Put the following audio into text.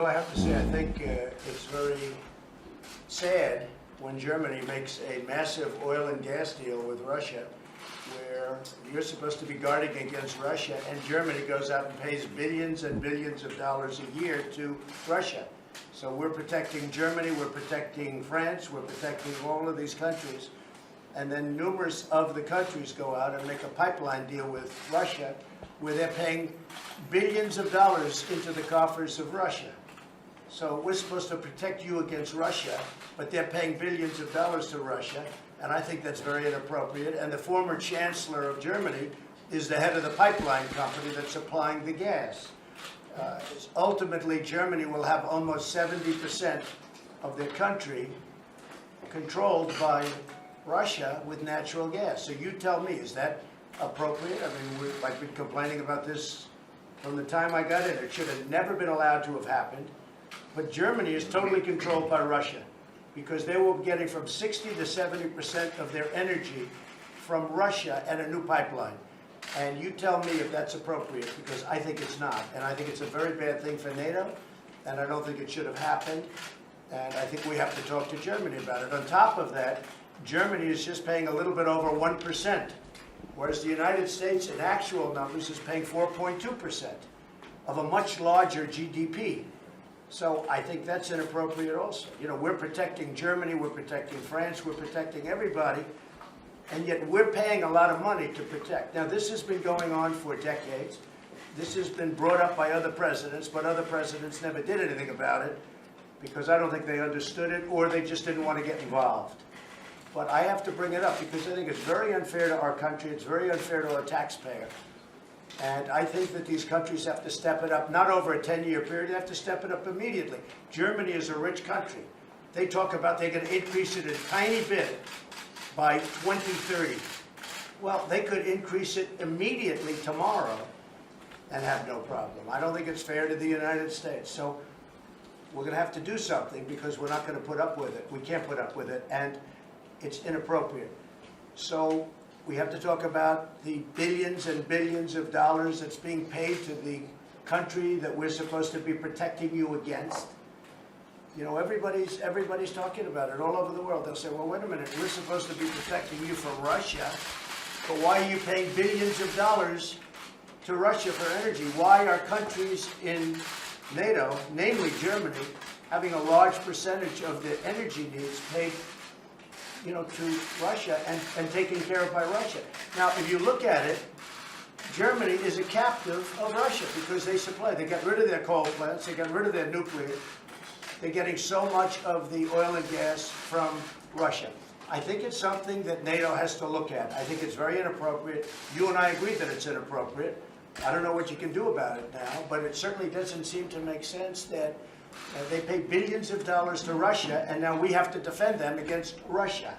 I have to say, I think it's very sad when Germany makes a massive oil and gas deal with Russia, where you're supposed to be guarding against Russia, and Germany goes out and pays billions and billions of dollars a year to Russia. So we're protecting Germany, we're protecting France, we're protecting all of these countries. And then numerous of the countries go out and make a pipeline deal with Russia, where they're paying billions of dollars into the coffers of Russia. So we're supposed to protect you against Russia, but they're paying billions of dollars to Russia, and I think that's very inappropriate. And the former chancellor of Germany is the head of the pipeline company that's supplying the gas. Ultimately, Germany will have almost 70% of their country controlled by Russia with natural gas. So you tell me, is that appropriate? I mean, I've been complaining about this from the time I got in. It should have never been allowed to have happened. But Germany is totally controlled by Russia because they were getting from 60 to 70% of their energy from Russia and a new pipeline. And you tell me if that's appropriate, because I think it's not. And I think it's a very bad thing for NATO, and I don't think it should have happened. And I think we have to talk to Germany about it. On top of that, Germany is just paying a little bit over 1%, whereas the United States, in actual numbers, is paying 4.2% of a much larger GDP. So I think that's inappropriate also. You know, we're protecting Germany, we're protecting France, we're protecting everybody, and yet we're paying a lot of money to protect. Now, this has been going on for decades. This has been brought up by other presidents, but other presidents never did anything about it because I don't think they understood it or they just didn't want to get involved. But I have to bring it up because I think it's very unfair to our country, it's very unfair to our taxpayer. And I think that these countries have to step it up, not over a 10-year period, they have to step it up immediately. Germany is a rich country. They talk about they're going to increase it a tiny bit by 2030. Well, they could increase it immediately tomorrow and have no problem. I don't think it's fair to the United States. So we're going to have to do something because we're not going to put up with it. We can't put up with it, and it's inappropriate. So we have to talk about the billions and billions of dollars that's being paid to the country that we're supposed to be protecting you against. You know, everybody's talking about it all over the world. They'll say, well, wait a minute, we're supposed to be protecting you from Russia, but why are you paying billions of dollars to Russia for energy? Why are countries in NATO, namely Germany, having a large percentage of their energy needs paid, you know, to Russia and taken care of by Russia? Now, if you look at it, Germany is a captive of Russia because they supply. They got rid of their coal plants. They got rid of their nuclear. They're getting so much of the oil and gas from Russia. I think it's something that NATO has to look at. I think it's very inappropriate. You and I agree that it's inappropriate. I don't know what you can do about it now, but it certainly doesn't seem to make sense that they pay billions of dollars to Russia, and now we have to defend them against Russia.